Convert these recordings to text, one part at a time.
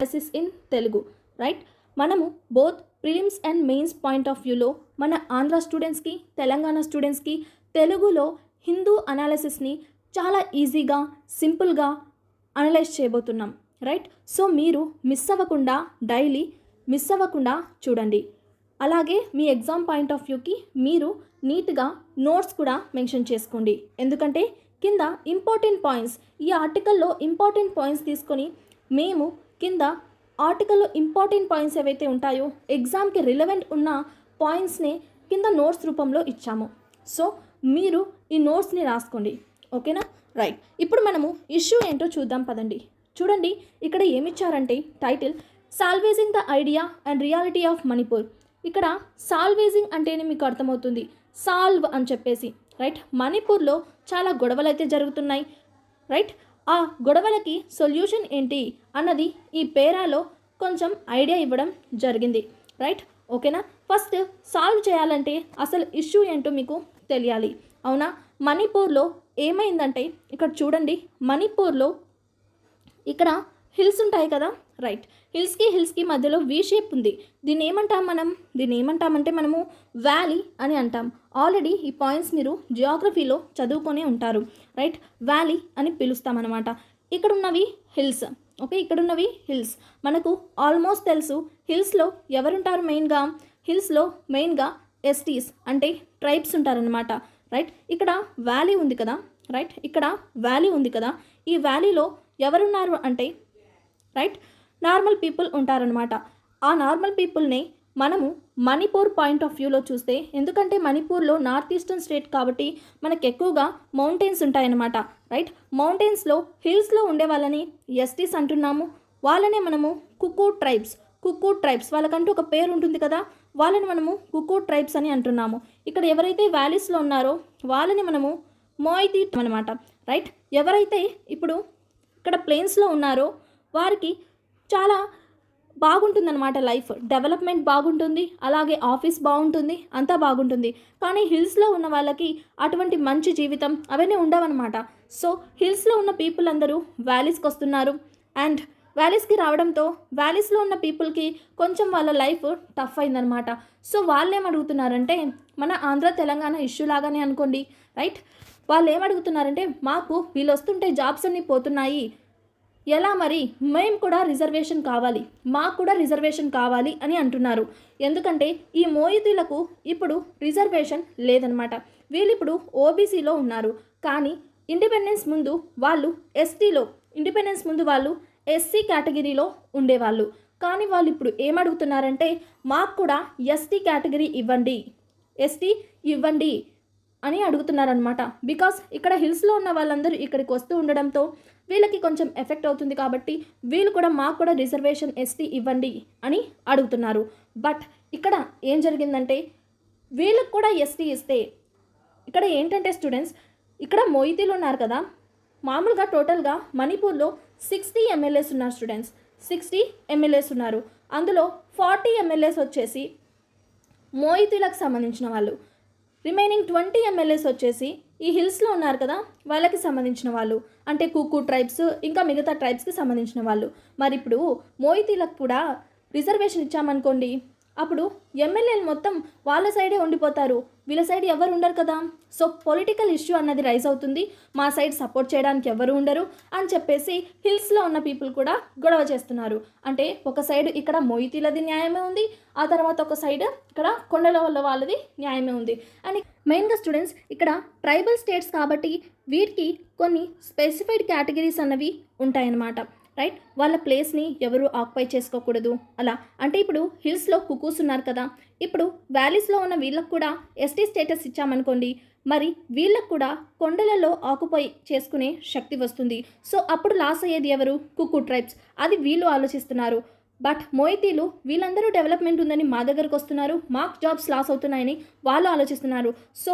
Analysis in Telugu, right. మనము both prelims and mains point of వ్యూలో మన ఆంధ్ర స్టూడెంట్స్కి, తెలంగాణ స్టూడెంట్స్కి తెలుగులో హిందూ అనాలిసిస్ని చాలా ఈజీగా, సింపుల్గా అనలైజ్ చేయబోతున్నాం, రైట్. సో మీరు డైలీ మిస్ అవ్వకుండా చూడండి. అలాగే మీ ఎగ్జామ్ పాయింట్ ఆఫ్ వ్యూకి మీరు నీట్గా నోట్స్ కూడా మెన్షన్ చేసుకోండి. ఎందుకంటే కింద ఇంపార్టెంట్ పాయింట్స్, ఈ ఆర్టికల్లో ఇంపార్టెంట్ పాయింట్స్ తీసుకొని మేము కింద ఆర్టికల్లో ఇంపార్టెంట్ పాయింట్స్ ఏవైతే ఉంటాయో ఎగ్జామ్కి రిలవెంట్ ఉన్న పాయింట్స్ని కింద నోట్స్ రూపంలో ఇచ్చాము. సో మీరు ఈ నోట్స్ని రాసుకోండి, ఓకేనా, రైట్. ఇప్పుడు మనము ఇష్యూ ఏంటో చూద్దాం పదండి. చూడండి, ఇక్కడ ఏమిచ్చారంటే title salvaging the idea and reality of Manipur. ఇక్కడ సాల్వేజింగ్ అంటేనే మీకు అర్థమవుతుంది, సాల్వ్ అని చెప్పేసి, రైట్. మణిపూర్లో చాలా గొడవలు అయితే జరుగుతున్నాయి, రైట్. ఆ గొడవలకి సొల్యూషన్ ఏంటి అన్నది ఈ పేరాలో కొంచెం ఐడియా ఇవ్వడం జరిగింది, రైట్, ఓకేనా. ఫస్ట్ సాల్వ్ చేయాలంటే అసలు ఇష్యూ ఏంటో మీకు తెలియాలి, అవునా. మణిపూర్లో ఏమైందంటే ఇక్కడ చూడండి, మణిపూర్లో ఇక్కడ హిల్స్ ఉంటాయి కదా, రైట్. హిల్స్కి మధ్యలో వి షేప్ ఉంది. దీన్ని ఏమంటామంటే మనము వ్యాలీ అని అంటాం. ఆల్రెడీ ఈ పాయింట్స్ మీరు జియోగ్రఫీలో చదువుకొనే ఉంటారు, రైట్. వ్యాలీ అని పిలుస్తామన్నమాట. ఇక్కడ ఉన్నవి హిల్స్, ఓకే. ఇక్కడ ఉన్నవి హిల్స్ మనకు ఆల్మోస్ట్ తెలుసు. హిల్స్లో ఎవరుంటారు మెయిన్గా ఎస్టీస్ అంటే ట్రైబ్స్ ఉంటారనమాట, రైట్. ఇక్కడ వ్యాలీ ఉంది కదా, రైట్. ఇక్కడ వ్యాలీ ఉంది కదా, ఈ వ్యాలీలో ఎవరున్నారు అంటే, రైట్, నార్మల్ పీపుల్ ఉంటారనమాట. ఆ నార్మల్ పీపుల్ని మనము మణిపూర్ పాయింట్ ఆఫ్ వ్యూలో చూస్తే, ఎందుకంటే మణిపూర్లో నార్త్ ఈస్టర్న్ స్టేట్ కాబట్టి మనకు ఎక్కువగా మౌంటైన్స్ ఉంటాయన్నమాట, రైట్. మౌంటైన్స్లో హిల్స్లో ఉండే వాళ్ళని ఎస్టీస్ అంటున్నాము. వాళ్ళనే మనము కుకూ ట్రైబ్స్ వాళ్ళకంటూ ఒక పేరు ఉంటుంది కదా, వాళ్ళని మనము కుకూ ట్రైబ్స్ అని అంటున్నాము. ఇక్కడ ఎవరైతే వ్యాలీస్లో ఉన్నారో వాళ్ళని మనము మోయితీ అనమాట, రైట్. ఎవరైతే ఇప్పుడు ఇక్కడ ప్లేన్స్లో ఉన్నారో వారికి చాలా బాగుంటుందన్నమాట, లైఫ్ డెవలప్మెంట్ బాగుంటుంది, అలాగే ఆఫీస్ బాగుంటుంది, అంతా బాగుంటుంది. కానీ హిల్స్లో ఉన్న వాళ్ళకి అటువంటి మంచి జీవితం అవన్నీ ఉండవన్నమాట. సో హిల్స్లో ఉన్న పీపుల్ అందరూ వ్యాలీస్కి వస్తున్నారు. అండ్ వ్యాలీస్కి రావడంతో వ్యాలీస్లో ఉన్న పీపుల్కి కొంచెం వాళ్ళ లైఫ్ టఫ్ అయిందనమాట. సో వాళ్ళు ఏమడుగుతున్నారంటే, మన ఆంధ్ర తెలంగాణ ఇష్యూ లాగానే అనుకోండి, రైట్. వాళ్ళు ఏమడుగుతున్నారంటే, మాకు వీళ్ళు వస్తుంటే జాబ్స్ అన్నీ పోతున్నాయి, ఎలా మరి, మేము కూడా రిజర్వేషన్ కావాలి, మాకు కూడా రిజర్వేషన్ కావాలి అని అంటున్నారు. ఎందుకంటే ఈ మోయితీలకు ఇప్పుడు రిజర్వేషన్ లేదనమాట. వీళ్ళు ఇప్పుడు ఓబీసీలో ఉన్నారు, కానీ ఇండిపెండెన్స్ ముందు వాళ్ళు ఎస్సీ కేటగిరీలో ఉండేవాళ్ళు. కానీ వాళ్ళు ఇప్పుడు ఏమడుగుతున్నారంటే, మాకు కూడా ఎస్టీ ఇవ్వండి అని అడుగుతున్నారనమాట. బికాస్ ఇక్కడ హిల్స్లో ఉన్న వాళ్ళందరూ ఇక్కడికి వస్తూ ఉండడంతో వీళ్ళకి కొంచెం ఎఫెక్ట్ అవుతుంది కాబట్టి వీళ్ళు కూడా మాకు కూడా రిజర్వేషన్ ఎస్టీ ఇవ్వండి అని అడుగుతున్నారు. బట్ ఇక్కడ ఏం జరిగిందంటే, వీళ్ళకి కూడా ఎస్టీ ఇస్తే ఇక్కడ ఏంటంటే స్టూడెంట్స్, ఇక్కడ మొయితీలు ఉన్నారు కదా, మామూలుగా టోటల్గా మణిపూర్లో 60 ఎమ్మెల్యేస్ ఉన్నారు స్టూడెంట్స్, 60 ఎమ్మెల్యేస్ ఉన్నారు. అందులో 40 ఎమ్మెల్యేస్ వచ్చేసి మోయితీలకు సంబంధించిన వాళ్ళు, రిమైనింగ్ 20 ఎమ్మెల్యేస్ వచ్చేసి ఈ హిల్స్లో ఉన్నారు కదా వాళ్ళకి సంబంధించిన వాళ్ళు, అంటే కుకూ ట్రైబ్స్ ఇంకా మిగతా ట్రైబ్స్కి సంబంధించిన వాళ్ళు. మరి ఇప్పుడు మోయితీలకు కూడా రిజర్వేషన్ ఇచ్చామనుకోండి, అప్పుడు ఎమ్మెల్యేలు మొత్తం వాళ్ళ సైడే ఉండిపోతారు, వీళ్ళ సైడ్ ఎవరు ఉండరు కదా. సో పొలిటికల్ ఇష్యూ అన్నది రైజ్ అవుతుంది, మా సైడ్ సపోర్ట్ చేయడానికి ఎవరు ఉండరు అని చెప్పేసి హిల్స్లో ఉన్న పీపుల్ కూడా గొడవ చేస్తున్నారు. అంటే ఒక సైడ్ ఇక్కడ మొయితీలది న్యాయమే ఉంది, ఆ తర్వాత ఒక సైడ్ ఇక్కడ కొండల వాళ్ళది న్యాయమే ఉంది. అండ్ మెయిన్గా స్టూడెంట్స్ ఇక్కడ ట్రైబల్ స్టేట్స్ కాబట్టి వీటికి కొన్ని స్పెసిఫైడ్ కేటగిరీస్ అన్నవి ఉంటాయన్నమాట, రైట్. వాళ్ళ ప్లేస్ని ఎవరు ఆక్యుపై చేసుకోకూడదు అలా. అంటే ఇప్పుడు హిల్స్లో కుకూస్ ఉన్నారు కదా, ఇప్పుడు వ్యాలీస్లో ఉన్న వీళ్ళకు కూడా ఎస్టీ స్టేటస్ ఇచ్చామనుకోండి, మరి వీళ్ళకు కూడా కొండలలో ఆక్యుపై చేసుకునే శక్తి వస్తుంది. సో అప్పుడు లాస్ అయ్యేది ఎవరు, కుకూ ట్రైబ్స్, అది వీళ్ళు ఆలోచిస్తున్నారు. బట్ మోయితీలు వీళ్ళందరూ డెవలప్మెంట్ ఉందని మా దగ్గరకు వస్తున్నారు, మాకు జాబ్స్ లాస్ అవుతున్నాయని వాళ్ళు ఆలోచిస్తున్నారు. సో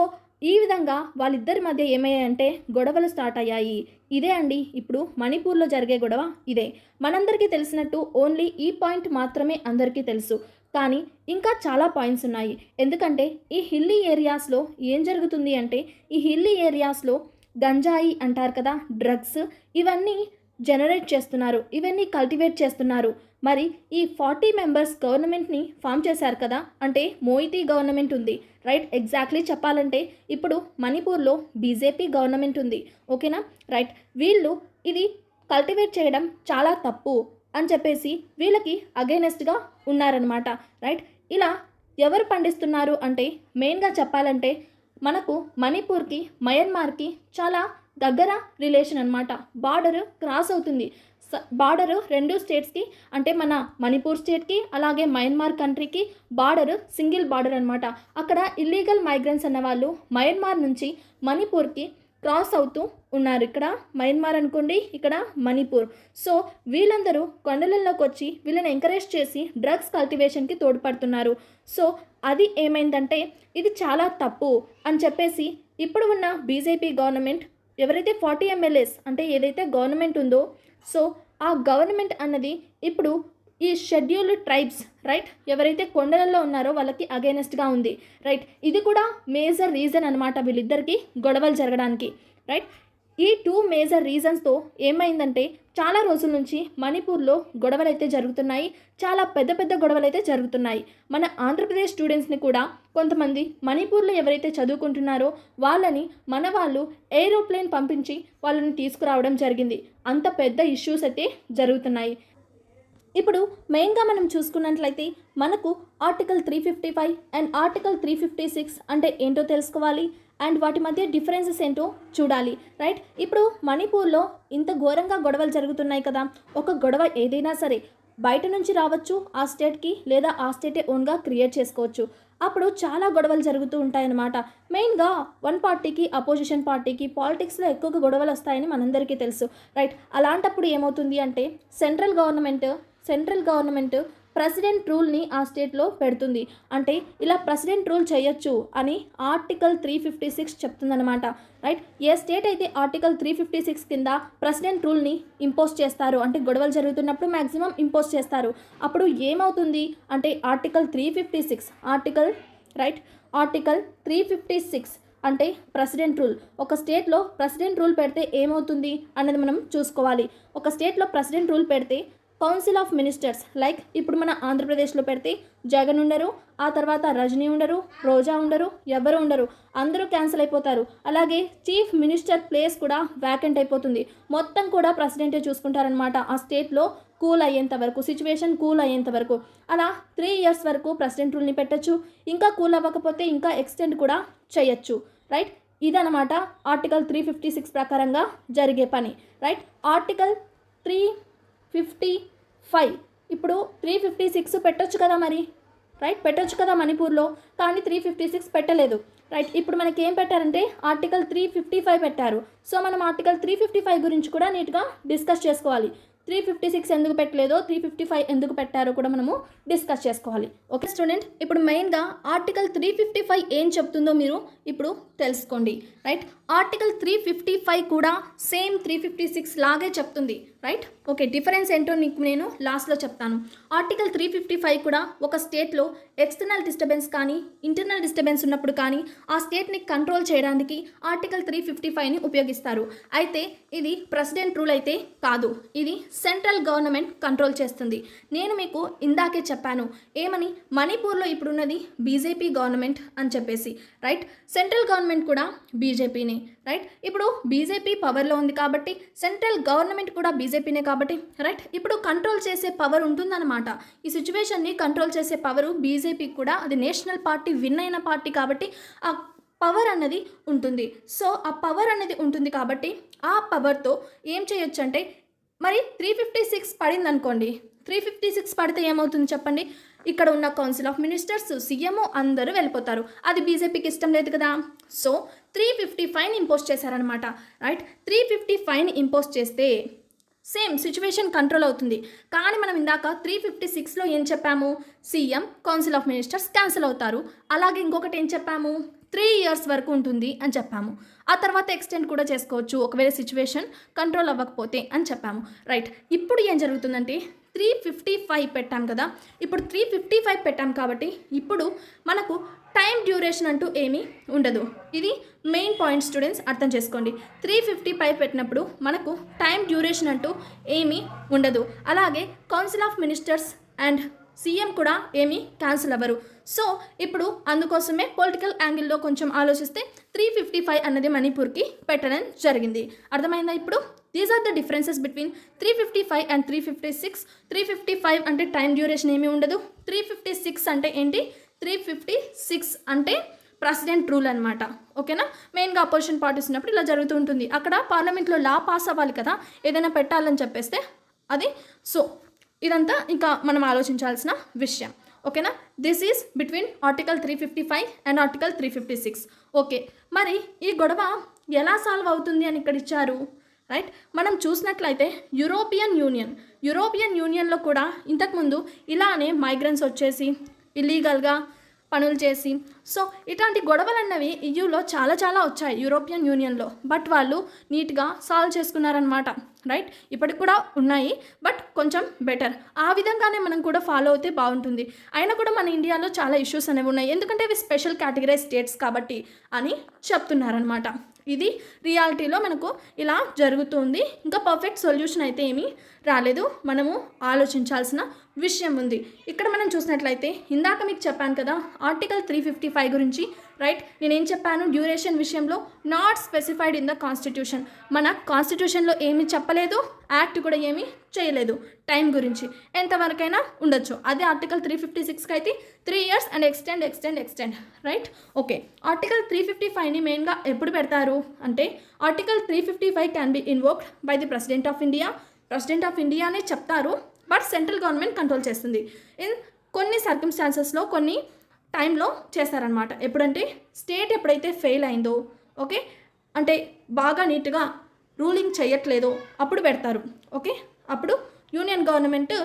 ఈ విధంగా వాళ్ళిద్దరి మధ్య ఏమయ్యాయంటే గొడవలు స్టార్ట్ అయ్యాయి. ఇదే అండి ఇప్పుడు మణిపూర్లో జరిగే గొడవ ఇదే. మనందరికీ తెలిసినట్టు ఓన్లీ ఈ పాయింట్ మాత్రమే అందరికీ తెలుసు, కానీ ఇంకా చాలా పాయింట్స్ ఉన్నాయి. ఎందుకంటే ఈ హిల్లీ ఏరియాస్లో ఏం జరుగుతుంది అంటే, ఈ హిల్లీ ఏరియాస్లో గంజాయి అంటారు కదా, డ్రగ్స్, ఇవన్నీ జనరేట్ చేస్తున్నారు, ఇవన్నీ కల్టివేట్ చేస్తున్నారు. మరి ఈ 40 మెంబర్స్ గవర్నమెంట్ని ఫామ్ చేశారు కదా, అంటే మోయితీ గవర్నమెంట్ ఉంది, రైట్. ఎగ్జాక్ట్లీ చెప్పాలంటే ఇప్పుడు మణిపూర్లో బీజేపీ గవర్నమెంట్ ఉంది, ఓకేనా, రైట్. వీళ్ళు ఇది కల్టివేట్ చేయడం చాలా తప్పు అని చెప్పేసి వీళ్ళకి అగైనెస్ట్గా ఉన్నారనమాట, రైట్. ఇలా ఎవరు పండిస్తున్నారు అంటే మెయిన్గా చెప్పాలంటే మనకు మణిపూర్కి మయన్మార్కి చాలా దగ్గర రిలేషన్ అనమాట. బార్డర్ క్రాస్ అవుతుంది. బార్డరు 2 స్టేట్స్కి, అంటే మన మణిపూర్ స్టేట్కి అలాగే మయన్మార్ కంట్రీకి బార్డర్ సింగిల్ బార్డర్ అనమాట. అక్కడ ఇల్లీగల్ మైగ్రెంట్స్ అన్న వాళ్ళు మయన్మార్ నుంచి మణిపూర్కి క్రాస్ అవుతూ ఉన్నారు. ఇక్కడ మయన్మార్ అనుకోండి, ఇక్కడ మణిపూర్. సో వీళ్ళందరూ కొండలలోకి వచ్చి వీళ్ళని ఎంకరేజ్ చేసి డ్రగ్స్ కల్టివేషన్కి తోడ్పడుతున్నారు. సో అది ఏమైందంటే ఇది చాలా తప్పు అని చెప్పేసి ఇప్పుడు ఉన్న బీజేపీ గవర్నమెంట్ ఎవరైతే 40 MLAs అంటే ఏదైతే గవర్నమెంట్ ఉందో, సో ఆ గవర్నమెంట్ అన్నది ఇప్పుడు ఈ షెడ్యూల్డ్ ట్రైబ్స్, రైట్, ఎవరైతే కొండలలో ఉన్నారో వాళ్ళకి అగైనెస్ట్గా ఉంది, రైట్. ఇది కూడా మేజర్ రీజన్ అనమాట వీళ్ళిద్దరికీ గొడవలు జరగడానికి, రైట్. ఈ 2 మేజర్ రీజన్స్తో ఏమైందంటే చాలా రోజుల నుంచి మణిపూర్లో గొడవలు అయితే జరుగుతున్నాయి. చాలా పెద్ద పెద్ద గొడవలు అయితే జరుగుతున్నాయి. మన ఆంధ్రప్రదేశ్ స్టూడెంట్స్ని కూడా కొంతమంది మణిపూర్లో ఎవరైతే చదువుకుంటున్నారో వాళ్ళని మన వాళ్ళు ఏరోప్లేన్ పంపించి వాళ్ళని తీసుకురావడం జరిగింది. అంత పెద్ద ఇష్యూస్ అయితే జరుగుతున్నాయి. ఇప్పుడు మెయిన్గా మనం చూసుకున్నట్లయితే మనకు ఆర్టికల్ 355 అండ్ ఆర్టికల్ 356 అంటే ఏంటో తెలుసుకోవాలి అండ్ వాటి మధ్య డిఫరెన్సెస్ ఏంటో చూడాలి, రైట్. ఇప్పుడు మణిపూర్లో ఇంత ఘోరంగా గొడవలు జరుగుతున్నాయి కదా. ఒక గొడవ ఏదైనా సరే బయట నుంచి రావచ్చు ఆ స్టేట్కి, లేదా ఆ స్టేటే ఓన్గా క్రియేట్ చేసుకోవచ్చు. అప్పుడు చాలా గొడవలు జరుగుతూ ఉంటాయన్నమాట. మెయిన్గా వన్ పార్టీకి అపోజిషన్ పార్టీకి పాలిటిక్స్లో ఎక్కువగా గొడవలు వస్తాయని మనందరికీ తెలుసు, రైట్. అలాంటప్పుడు ఏమవుతుంది అంటే సెంట్రల్ గవర్నమెంట్ ప్రెసిడెంట్ రూల్ని ఆ స్టేట్లో పెడుతుంది. అంటే ఇలా ప్రెసిడెంట్ రూల్ చేయొచ్చు అని ఆర్టికల్ 356 చెప్తుందన్నమాట, రైట్. ఏ స్టేట్ అయితే ఆర్టికల్ 356 కింద ప్రెసిడెంట్ రూల్ని ఇంపోజ్ చేస్తారు, అంటే గొడవలు జరుగుతున్నప్పుడు మ్యాక్సిమం ఇంపోజ్ చేస్తారు, అప్పుడు ఏమవుతుంది అంటే ఆర్టికల్ 356 అంటే ప్రెసిడెంట్ రూల్. ఒక స్టేట్లో ప్రెసిడెంట్ రూల్ పెడితే ఏమవుతుంది అన్నది మనం చూసుకోవాలి. ఒక స్టేట్లో ప్రెసిడెంట్ రూల్ పెడితే కౌన్సిల్ ఆఫ్ మినిస్టర్స్, లైక్ ఇప్పుడు మన ఆంధ్రప్రదేశ్లో పెడితే జగన్ ఉండరు, ఆ తర్వాత రజనీ ఉండరు, రోజా ఉండరు, ఎవరు ఉండరు, అందరూ క్యాన్సిల్ అయిపోతారు. అలాగే చీఫ్ మినిస్టర్ ప్లేస్ కూడా వ్యాకెంట్ అయిపోతుంది. మొత్తం కూడా ప్రెసిడెంటే చూసుకుంటారనమాట ఆ స్టేట్లో కూల్ అయ్యేంత వరకు, సిచ్యువేషన్ కూల్ అయ్యేంత వరకు. అలా 3 years వరకు ప్రెసిడెంట్ రూల్ని పెట్టచ్చు. ఇంకా కూల్ అవ్వకపోతే ఇంకా ఎక్స్టెండ్ కూడా చేయొచ్చు, రైట్. ఇదనమాట ఆర్టికల్ 356 ప్రకారంగా జరిగే పని, రైట్. ఆర్టికల్ 355 ఇప్పుడు 356 పెట్టొచ్చు కదా మరి, రైట్, పెట్టొచ్చు కదా మణిపూర్లో, కానీ 356 పెట్టలేదు, రైట్. ఇప్పుడు మనకి ఏం పెట్టారంటే ఆర్టికల్ 355 పెట్టారు. సో మనం ఆర్టికల్ 355 గురించి కూడా నీట్గా డిస్కస్ చేసుకోవాలి. 356 ఎందుకు పెట్టలేదో, 355 ఎందుకు పెట్టారో కూడా మనము డిస్కస్ చేసుకోవాలి, ఓకే స్టూడెంట్. ఇప్పుడు మెయిన్గా ఆర్టికల్ 355 ఏం చెప్తుందో మీరు ఇప్పుడు తెలుసుకోండి, రైట్. ఆర్టికల్ 355 కూడా సేమ్ 356 లాగే చెప్తుంది, రైట్. ఓకే, డిఫరెన్స్ ఏంటో నీకు నేను లాస్ట్లో చెప్తాను. ఆర్టికల్ 355 కూడా ఒక స్టేట్లో ఎక్స్టర్నల్ డిస్టర్బెన్స్ కానీ ఇంటర్నల్ డిస్టర్బెన్స్ ఉన్నప్పుడు కానీ ఆ స్టేట్ని కంట్రోల్ చేయడానికి ఆర్టికల్ 355ని ఉపయోగిస్తారు. అయితే ఇది ప్రెసిడెంట్ రూల్ అయితే కాదు, ఇది సెంట్రల్ గవర్నమెంట్ కంట్రోల్ చేస్తుంది. నేను మీకు ఇందాకే చెప్పాను ఏమని, మణిపూర్లో ఇప్పుడున్నది బీజేపీ గవర్నమెంట్ అని చెప్పేసి, రైట్. సెంట్రల్ గవర్నమెంట్ కూడా బీజేపీనే, రైట్. ఇప్పుడు బీజేపీ పవర్లో ఉంది కాబట్టి సెంట్రల్ గవర్నమెంట్ కూడా బీజేపీనే కాబట్టి, రైట్. ఇప్పుడు కంట్రోల్ చేసే పవర్ ఉంటుందన్నమాట. ఈ సిచ్యువేషన్ని కంట్రోల్ చేసే పవరు బీజేపీకి కూడా, అది నేషనల్ పార్టీ విన్ అయిన పార్టీ కాబట్టి ఆ పవర్ అన్నది ఉంటుంది. సో ఆ పవర్ అనేది ఉంటుంది కాబట్టి ఆ పవర్తో ఏం చేయొచ్చు అంటే, మరి 356 పడింది అనుకోండి, 356 పడితే ఏమవుతుంది చెప్పండి, ఇక్కడ ఉన్న కౌన్సిల్ ఆఫ్ మినిస్టర్స్, సీఎం అందరూ వెళ్ళిపోతారు. అది బీజేపీకి ఇష్టం లేదు కదా. సో 355ని ఇంపోజ్ చేశారనమాట, రైట్. 355ని ఇంపోజ్ చేస్తే సేమ్ సిచ్యువేషన్ కంట్రోల్ అవుతుంది. కానీ మనం ఇందాక 356లో ఏం చెప్పాము, CM council of ministers cancel అవుతారు. అలాగే ఇంకొకటి ఏం చెప్పాము, 3 years వరకు ఉంటుంది అని చెప్పాము. ఆ తర్వాత ఎక్స్టెండ్ కూడా చేసుకోవచ్చు ఒకవేళ సిచ్యువేషన్ కంట్రోల్ అవ్వకపోతే అని చెప్పాము, రైట్. ఇప్పుడు ఏం జరుగుతుందంటే 355 పెట్టాం కదా, ఇప్పుడు 355 పెట్టాం కాబట్టి ఇప్పుడు మనకు టైం డ్యూరేషన్ అంటూ ఏమీ ఉండదు. ఇది మెయిన్ పాయింట్ స్టూడెంట్స్, అర్థం చేసుకోండి. 350 పెట్టినప్పుడు మనకు టైం డ్యూరేషన్ అంటూ ఏమీ ఉండదు. అలాగే council of ministers and CM కూడా ఏమీ క్యాన్సిల్ అవ్వరు. సో ఇప్పుడు అందుకోసమే పొలిటికల్ యాంగిల్లో కొంచెం ఆలోచిస్తే 355 అన్నది మణిపూర్కి పెట్టడం జరిగింది. అర్థమైందా? ఇప్పుడు these are the differences between 355 and 356. 355 అంటే టైం డ్యూరేషన్ ఏమీ ఉండదు. 356 అంటే ఏంటి? 356 అంటే ప్రెసిడెంట్ రూల్ అనమాట. ఓకేనా? మెయిన్గా అపోజిషన్ పార్టీస్ ఉన్నప్పుడు ఇలా జరుగుతూ ఉంటుంది. అక్కడ పార్లమెంట్లో లా పాస్ అవ్వాలి కదా, ఏదైనా పెట్టాలని చెప్పేస్తే అది. సో ఇదంతా ఇంకా మనం ఆలోచించాల్సిన విషయం. ఓకేనా? This is between article 355 and article 356. Okay, మరి ఈ గొడవ ఎలా సాల్వ్ అవుతుంది అని ఇక్కడ ఇచ్చారు. రైట్, మనం చూసినట్లయితే యూరోపియన్ యూనియన్లో కూడా ఇంతకుముందు ఇలానే మైగ్రెంట్స్ వచ్చేసి ఇల్లీగల్గా పనులు చేసి, సో ఇట్లాంటి గొడవలు అన్నవి ఈయూలో చాలా వచ్చాయి యూరోపియన్ యూనియన్లో. బట్ వాళ్ళు నీట్గా సాల్వ్ చేసుకున్నారనమాట. రైట్, ఇప్పటికి కూడా ఉన్నాయి, బట్ కొంచెం బెటర్. ఆ విధంగానే మనం కూడా ఫాలో అవుతే బాగుంటుంది. అయినా కూడా మన ఇండియాలో చాలా ఇష్యూస్ అనేవి ఉన్నాయి, ఎందుకంటే అవి స్పెషల్ కేటగిరైజ్ స్టేట్స్ కాబట్టి అని చెప్తున్నారనమాట. ఇది రియాలిటీలో మనకు ఇలా జరుగుతుంది. ఇంకా పర్ఫెక్ట్ సొల్యూషన్ అయితే ఏమీ రాలేదు. మనము ఆలోచించాల్సిన విషయం ఉంది. ఇక్కడ మనం చూసినట్లయితే ఇందాక మీకు చెప్పాను కదా ఆర్టికల్ 355 గురించి. రైట్, నేనేం చెప్పాను? డ్యూరేషన్ విషయంలో not specified in the constitution. మన కాన్స్టిట్యూషన్లో ఏమీ చెప్పలేదు, యాక్ట్ కూడా ఏమీ చేయలేదు టైం గురించి. ఎంతవరకైనా ఉండొచ్చు. అదే ఆర్టికల్ 356కి అయితే 3 years and extend. Right, okay. Article 355ని మెయిన్గా ఎప్పుడు పెడతారు అంటే article 355 can be invoked by the president of India అనే చెప్తారు. బట్ సెంట్రల్ గవర్నమెంట్ కంట్రోల్ చేస్తుంది. ఇన్ కొన్ని సర్కమ్స్టాన్సెస్లో కొన్ని టైంలో చేస్తారనమాట. ఎప్పుడంటే స్టేట్ ఎప్పుడైతే ఫెయిల్ అయిందో, ఓకే, అంటే బాగా నీట్గా రూలింగ్ చేయట్లేదో అప్పుడు పెడతారు. ఓకే, అప్పుడు యూనియన్ గవర్నమెంట్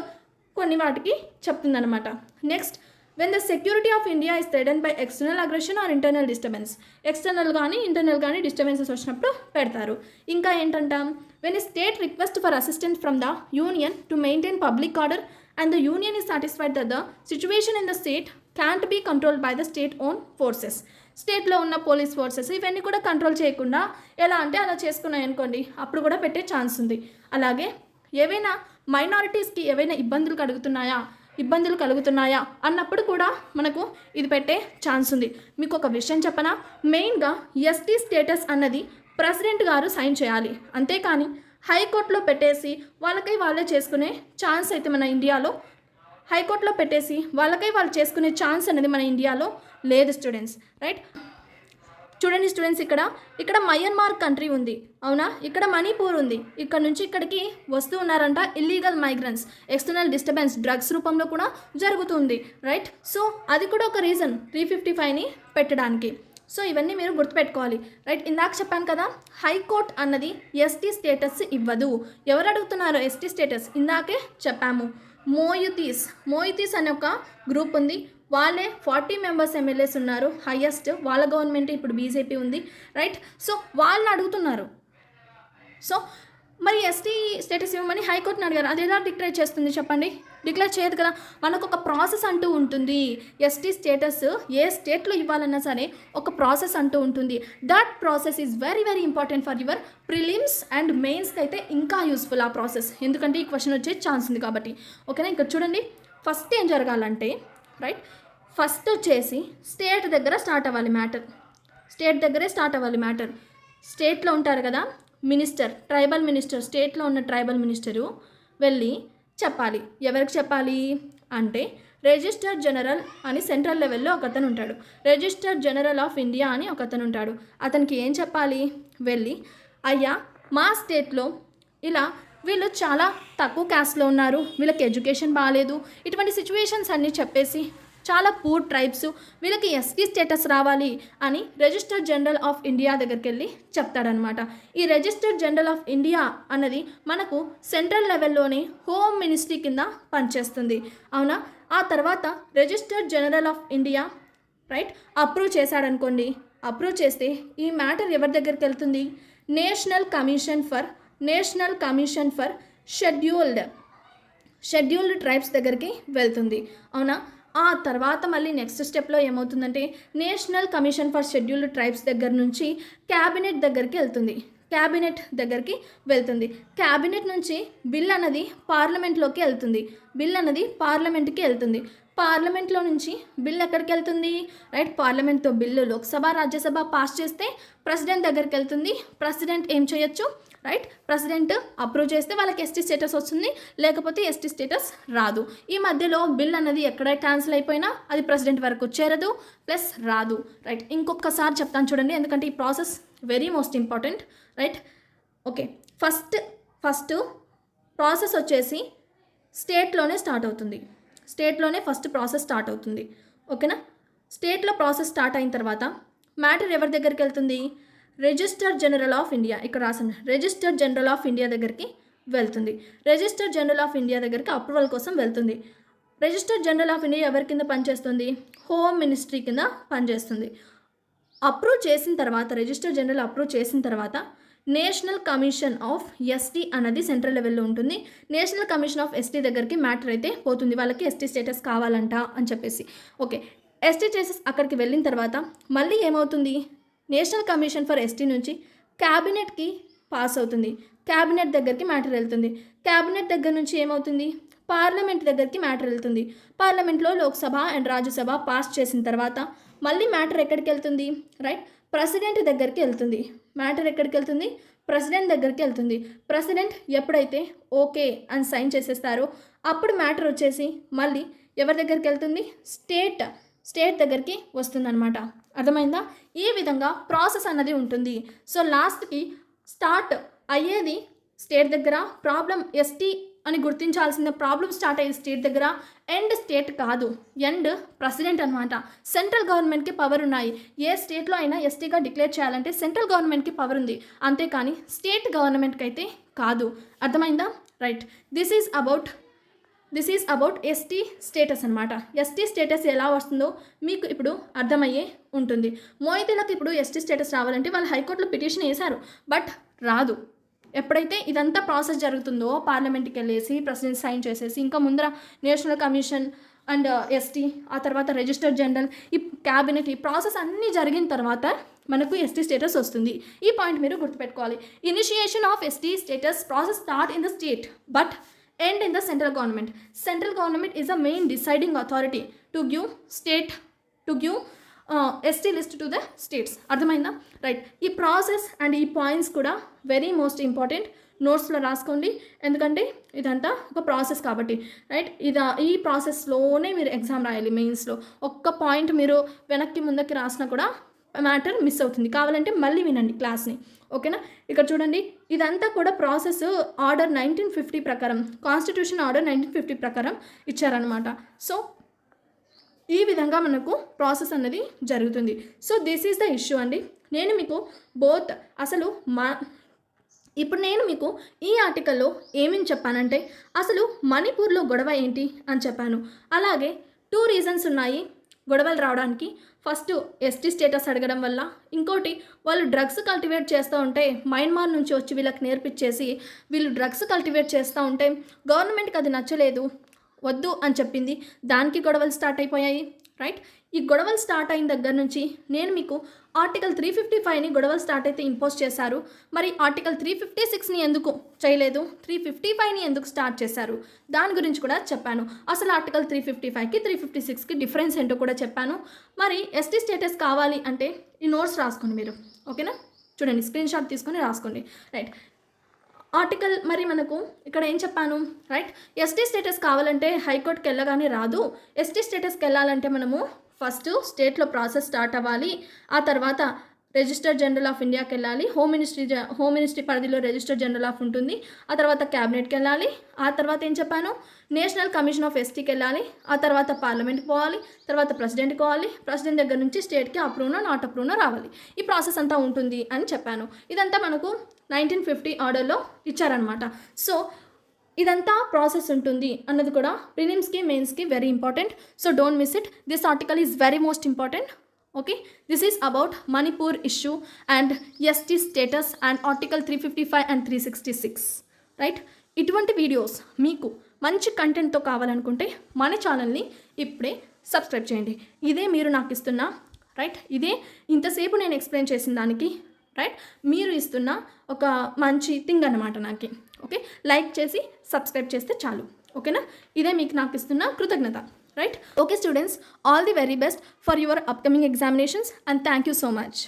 కొన్ని వాటికి చెప్తుందనమాట. Next, when the security of India is threatened by external aggression or internal disturbance. External కానీ ఇంటర్నల్ కానీ డిస్టర్బెన్సెస్ వచ్చినప్పుడు పెడతారు. ఇంకా ఏంటంటాం? When a state request for assistance from the union to maintain public order and the union is satisfied that the situation in the state can't be controlled by the state own forces. స్టేట్లో ఉన్న police forces ఇవన్నీ కూడా control చేయకుండా ఎలా అంటే అలా చేసుకున్నాయి అనుకోండి, అప్పుడు కూడా పెట్టే ఛాన్స్ ఉంది. అలాగే ఏవైనా మైనారిటీస్కి ఏవైనా ఇబ్బందులు కలుగుతున్నాయా అన్నప్పుడు కూడా మనకు ఇది పెట్టే ఛాన్స్ ఉంది. మీకు ఒక విషయం చెప్పనా? మెయిన్గా ఎస్టీ స్టేటస్ అన్నది ప్రెసిడెంట్ గారు సైన్ చేయాలి. అంతేకాని హైకోర్టులో పెట్టేసి వాళ్ళకై వాళ్ళే చేసుకునే ఛాన్స్ అయితే మన ఇండియాలో హైకోర్టులో పెట్టేసి వాళ్ళకై వాళ్ళు చేసుకునే ఛాన్స్ అనేది మన ఇండియాలో లేదు స్టూడెంట్స్. రైట్, చూడండి స్టూడెంట్స్, ఇక్కడ మయన్మార్ కంట్రీ ఉంది, అవునా? ఇక్కడ మణిపూర్ ఉంది. ఇక్కడ నుంచి ఇక్కడికి వస్తూ ఉన్నారంట illegal migrants. External disturbance drugs రూపంలో కూడా జరుగుతుంది. రైట్, సో అది కూడా ఒక రీజన్ 355ని పెట్టడానికి. సో ఇవన్నీ మీరు గుర్తుపెట్టుకోవాలి. రైట్, ఇందాక చెప్పాను కదా హైకోర్టు అన్నది ఎస్టీ స్టేటస్ ఇవ్వదు. ఎవరు అడుగుతున్నారు ఎస్టీ స్టేటస్? ఇందాకే చెప్పాము, మోయితీస్ అనే ఒక గ్రూప్ ఉంది. వాళ్ళే 40 members ఎమ్మెల్యేస్ ఉన్నారు హైయెస్ట్. వాళ్ళ గవర్నమెంట్ ఇప్పుడు బీజేపీ ఉంది. రైట్, సో వాళ్ళని అడుగుతున్నారు. సో మరి ఎస్టీ స్టేటస్ ఇవ్వమని హైకోర్టుని అడిగారు. అది ఎలా డిక్లేర్ చేస్తుంది చెప్పండి? డిక్లేర్ చేయదు కదా. మనకు ఒక ప్రాసెస్ అంటూ ఉంటుంది. ఎస్టీ స్టేటస్ ఏ స్టేట్లో ఇవ్వాలన్నా సరే ఒక ప్రాసెస్ అంటూ ఉంటుంది. That process is very important for your prelims and మెయిన్స్కి అయితే ఇంకా యూస్ఫుల్ ఆ ప్రాసెస్, ఎందుకంటే ఈ క్వశ్చన్ వచ్చే ఛాన్స్ ఉంది కాబట్టి. ఓకేనా? ఇక్కడ చూడండి, ఫస్ట్ ఏం జరగాలంటే రైట్, ఫస్ట్ వచ్చేసి స్టేట్ దగ్గర స్టార్ట్ అవ్వాలి మ్యాటర్. స్టేట్లో ఉంటారు కదా మినిస్టర్, ట్రైబల్ మినిస్టర్, స్టేట్లో ఉన్న ట్రైబల్ మినిస్టరు వెళ్ళి చెప్పాలి. ఎవరికి చెప్పాలి అంటే రిజిస్టర్ జనరల్ అని సెంట్రల్ లెవెల్లో ఒక అతను ఉంటాడు. రిజిస్టర్ జనరల్ ఆఫ్ ఇండియా అని ఒక అతను ఉంటాడు. అతనికి ఏం చెప్పాలి? వెళ్ళి అయ్యా మా స్టేట్లో ఇలా వీళ్ళు చాలా తక్కువ క్యాస్ట్లో ఉన్నారు, వీళ్ళకి ఎడ్యుకేషన్ బాగాలేదు, ఇటువంటి సిచ్యువేషన్స్ అన్నీ చెప్పేసి చాలా పూర్ ట్రైబ్స్, వీళ్ళకి ఎస్టీ స్టేటస్ రావాలి అని రిజిస్టర్ జనరల్ ఆఫ్ ఇండియా దగ్గరికి వెళ్ళి చెప్తాడనమాట. ఈ రిజిస్టర్ జనరల్ ఆఫ్ ఇండియా అన్నది మనకు సెంట్రల్ లెవెల్లోనే హోమ్ మినిస్ట్రీ కింద పనిచేస్తుంది, అవునా? ఆ తర్వాత register general of India right approve చేశాడనుకోండి. అప్రూవ్ చేస్తే ఈ మ్యాటర్ ఎవరి దగ్గరికి వెళ్తుంది? National commission for scheduled tribes దగ్గరికి వెళ్తుంది, అవునా? ఆ తర్వాత మళ్ళీ నెక్స్ట్ స్టెప్లో ఏమవుతుందంటే national commission for scheduled tribes దగ్గర నుంచి క్యాబినెట్ దగ్గరికి వెళ్తుంది. క్యాబినెట్ దగ్గరికి వెళ్తుంది. క్యాబినెట్ నుంచి బిల్ అన్నది పార్లమెంట్లోకి వెళ్తుంది. బిల్ అన్నది పార్లమెంట్కి వెళ్తుంది. పార్లమెంట్లో నుంచి బిల్ ఎక్కడికి వెళ్తుంది? రైట్, పార్లమెంట్తో బిల్లు లోక్సభ రాజ్యసభ పాస్ చేస్తే ప్రెసిడెంట్ దగ్గరికి వెళ్తుంది. ప్రెసిడెంట్ ఏం చేయొచ్చు? రైట్, ప్రెసిడెంట్ అప్రూవ్ చేస్తే వాళ్ళకి ఎస్టీ స్టేటస్ వస్తుంది, లేకపోతే ఎస్టీ స్టేటస్ రాదు. ఈ మధ్యలో బిల్ అన్నది ఎక్కడ క్యాన్సిల్ అయిపోయినా అది ప్రెసిడెంట్ వరకు చేరదు, ప్లస్ రాదు. రైట్, ఇంకొకసారి చెప్తాను చూడండి, ఎందుకంటే ఈ process very most important. Right, okay, first process వచ్చేసి స్టేట్లోనే స్టార్ట్ అవుతుంది. స్టేట్లోనే ఫస్ట్ ప్రాసెస్ స్టార్ట్ అవుతుంది. ఓకేనా? స్టేట్లో ప్రాసెస్ స్టార్ట్ అయిన తర్వాత మ్యాటర్ ఎవరి దగ్గరికి వెళ్తుంది? రిజిస్టర్ జనరల్ ఆఫ్ ఇండియా, ఇక్కడ రాసింది రిజిస్టర్ జనరల్ ఆఫ్ ఇండియా దగ్గరికి వెళ్తుంది. రిజిస్టర్ జనరల్ ఆఫ్ ఇండియా దగ్గరికి అప్రూవల్ కోసం వెళ్తుంది. రిజిస్టర్ జనరల్ ఆఫ్ ఇండియా ఎవరి కింద పనిచేస్తుంది? హోమ్ మినిస్ట్రీ కింద పనిచేస్తుంది. అప్రూవ్ చేసిన తర్వాత, రిజిస్టర్ జనరల్ అప్రూవ్ చేసిన తర్వాత నేషనల్ కమిషన్ ఆఫ్ ఎస్టీ అన్నది సెంట్రల్ లెవెల్లో ఉంటుంది. నేషనల్ కమిషన్ ఆఫ్ ఎస్టీ దగ్గరికి మ్యాటర్ అయితే పోతుంది, వాళ్ళకి ఎస్టీ స్టేటస్ కావాలంట అని చెప్పేసి. ఓకే, ఎస్టీ స్టేటస్ అక్కడికి వెళ్ళిన తర్వాత మళ్ళీ ఏమవుతుంది? నేషనల్ కమిషన్ ఫర్ ఎస్టీ నుంచి క్యాబినెట్కి పాస్ అవుతుంది. క్యాబినెట్ దగ్గరికి మ్యాటర్ వెళ్తుంది. క్యాబినెట్ దగ్గర నుంచి ఏమవుతుంది? పార్లమెంట్ దగ్గరికి మ్యాటర్ వెళ్తుంది. పార్లమెంట్లో లోక్సభ అండ్ రాజ్యసభ పాస్ చేసిన తర్వాత మళ్ళీ మ్యాటర్ ఎక్కడికి వెళ్తుంది? రైట్, ప్రెసిడెంట్ దగ్గరికి వెళ్తుంది. మ్యాటర్ ఎక్కడికి వెళ్తుంది? ప్రెసిడెంట్ దగ్గరికి వెళ్తుంది. ప్రెసిడెంట్ ఎప్పుడైతే ఓకే అని సైన్ చేసేస్తారో అప్పుడు మ్యాటర్ వచ్చేసి మళ్ళీ ఎవరి దగ్గరికి వెళ్తుంది? స్టేట్ దగ్గరికి వస్తుందన్నమాట. అర్థమైందా? ఈ విధంగా ప్రాసెస్ అన్నది ఉంటుంది. సో లాస్ట్కి స్టార్ట్ అయ్యేది స్టేట్ దగ్గర. ప్రాబ్లం ఎస్టీ అని గుర్తించాల్సిన ప్రాబ్లం స్టార్ట్ అయ్యేది స్టేట్ దగ్గర. ఎండ్ స్టేట్ కాదు, ఎండ్ ప్రెసిడెంట్ అనమాట. సెంట్రల్ గవర్నమెంట్కి పవర్ ఉన్నాయి. ఏ స్టేట్లో అయినా ఎస్టీగా డిక్లేర్ చేయాలంటే సెంట్రల్ గవర్నమెంట్కి పవర్ ఉంది, అంతేకాని స్టేట్ గవర్నమెంట్కి అయితే కాదు. అర్థమైందా? Right, this is about ST status అనమాట. ఎస్టీ స్టేటస్ ఎలా వస్తుందో మీకు ఇప్పుడు అర్థమయ్యే ఉంటుంది. మోయితీలకు ఇప్పుడు ఎస్టీ స్టేటస్ రావాలంటే వాళ్ళు హైకోర్టులో పిటిషన్ వేశారు, బట్ రాదు. ఎప్పుడైతే ఇదంతా ప్రాసెస్ జరుగుతుందో పార్లమెంట్కి వెళ్ళేసి ప్రెసిడెంట్ సైన్ చేసేసి ఇంకా ముందర నేషనల్ కమిషన్ అండ్ ఎస్టీ, ఆ తర్వాత రిజిస్టర్ జనరల్, ఈ క్యాబినెట్, ఈ ప్రాసెస్ అన్నీ జరిగిన తర్వాత మనకు ఎస్టీ స్టేటస్ వస్తుంది. ఈ పాయింట్ మీరు గుర్తుపెట్టుకోవాలి. Initiation of ST status process start in the state but end in the central government. Central government is the main deciding authority to give ST list to the states. అర్థమైందా? Right, ఈ process and ఈ points కూడా very most important. నోట్స్లో రాసుకోండి, ఎందుకంటే ఇదంతా ఒక process కాబట్టి. Right, ఈ ప్రాసెస్లోనే మీరు ఎగ్జామ్ రాయాలి. మెయిన్స్లో ఒక్క పాయింట్ మీరు వెనక్కి ముందుకి రాసినా కూడా మ్యాటర్ మిస్ అవుతుంది. కావాలంటే మళ్ళీ వినండి క్లాస్ని. ఓకేనా? ఇక్కడ చూడండి, ఇదంతా కూడా ప్రాసెస్ ఆర్డర్ 1950 ప్రకారం, కాన్స్టిట్యూషన్ ఆర్డర్ 1950 ప్రకారం ఇచ్చారనమాట. సో ఈ విధంగా మనకు ప్రాసెస్ అన్నది జరుగుతుంది. So this is the issue అండి. నేను మీకు ఇప్పుడు నేను మీకు ఈ ఆర్టికల్లో ఏమేమి చెప్పానంటే అసలు మణిపూర్లో గొడవ ఏంటి అని చెప్పాను. అలాగే 2 రీజన్స్ ఉన్నాయి గొడవలు రావడానికి. ఫస్ట్ ఎస్టీ స్టేటస్ అడగడం వల్ల, ఇంకోటి వాళ్ళు డ్రగ్స్ కల్టివేట్ చేస్తూ ఉంటే మయన్మార్ నుంచి వచ్చి వీళ్ళకి నేర్పించేసి వీళ్ళు డ్రగ్స్ కల్టివేట్ చేస్తూ ఉంటే గవర్నమెంట్కి అది నచ్చలేదు, వద్దు అని చెప్పింది. దానికి గొడవలు స్టార్ట్ అయిపోయాయి. రైట్, ఈ గొడవలు స్టార్ట్ అయిన దగ్గర నుంచి నేను మీకు ఆర్టికల్ 355ని గొడవలు స్టార్ట్ అయితే ఇంపోజ్ చేశారు, మరి ఆర్టికల్ 356ని ఎందుకు చేయలేదు, 355ని ఎందుకు స్టార్ట్ చేశారు, దాని గురించి కూడా చెప్పాను. అసలు ఆర్టికల్ 355కి 356కి డిఫరెన్స్ ఏంటో కూడా చెప్పాను. మరి ఎస్టీ స్టేటస్ కావాలి అంటే ఈ నోట్స్ రాసుకోండి మీరు. ఓకేనా? చూడండి, స్క్రీన్ షాట్ తీసుకొని రాసుకోండి. రైట్, ఆర్టికల్ మరి మనకు ఇక్కడ ఏం చెప్పాను? రైట్, ఎస్టీ స్టేటస్ కావాలంటే హైకోర్టుకి వెళ్ళగానే రాదు. ఎస్టీ స్టేటస్కి వెళ్ళాలంటే మనము ఫస్ట్ స్టేట్లో ప్రాసెస్ స్టార్ట్ అవ్వాలి. ఆ తర్వాత రిజిస్టర్ జనరల్ ఆఫ్ ఇండియాకి వెళ్ళాలి. హోమ్ మినిస్ట్రీ పరిధిలో రిజిస్టర్ జనరల్ ఆఫ్ ఉంటుంది. ఆ తర్వాత క్యాబినెట్కి వెళ్ళాలి. ఆ తర్వాత ఏం చెప్పాను? నేషనల్ కమిషన్ ఆఫ్ ఎస్టీకి వెళ్ళాలి. ఆ తర్వాత పార్లమెంట్కి పోవాలి. తర్వాత ప్రెసిడెంట్కి పోవాలి. ప్రెసిడెంట్ దగ్గర నుంచి స్టేట్కి అప్రూవ్నో నాట్ అప్రూవ్నో రావాలి. ఈ ప్రాసెస్ అంతా ఉంటుంది అని చెప్పాను. ఇదంతా మనకు 1950 ఆర్డర్లో ఇచ్చారనమాట. సో ఇదంతా ప్రాసెస్ ఉంటుంది అన్నది కూడా ప్రిలిమ్స్కి మెయిన్స్కి very important. So don't miss it. This article is very most important. Okay, this is about Manipur issue and ST status and article 355 and 366. Right, ఇటువంటి వీడియోస్ మీకు మంచి కంటెంట్తో కావాలనుకుంటే మన ఛానల్ని ఇప్పుడే సబ్స్క్రైబ్ చేయండి. ఇదే మీరు నాకు ఇస్తున్న రైట్, ఇదే ఇంతసేపు నేను ఎక్స్ప్లెయిన్ చేసిన దానికి రైట్ మీరు ఇస్తున్న ఒక మంచి థింగ్ అన్నమాట నాకు. ఓకే, లైక్ చేసి సబ్స్క్రైబ్ చేస్తే చాలు. ఓకేనా, ఇదే మీకు నాకు ఇస్తున్న కృతజ్ఞత. Right, okay students, all the very best for your upcoming examinations and thank you so much.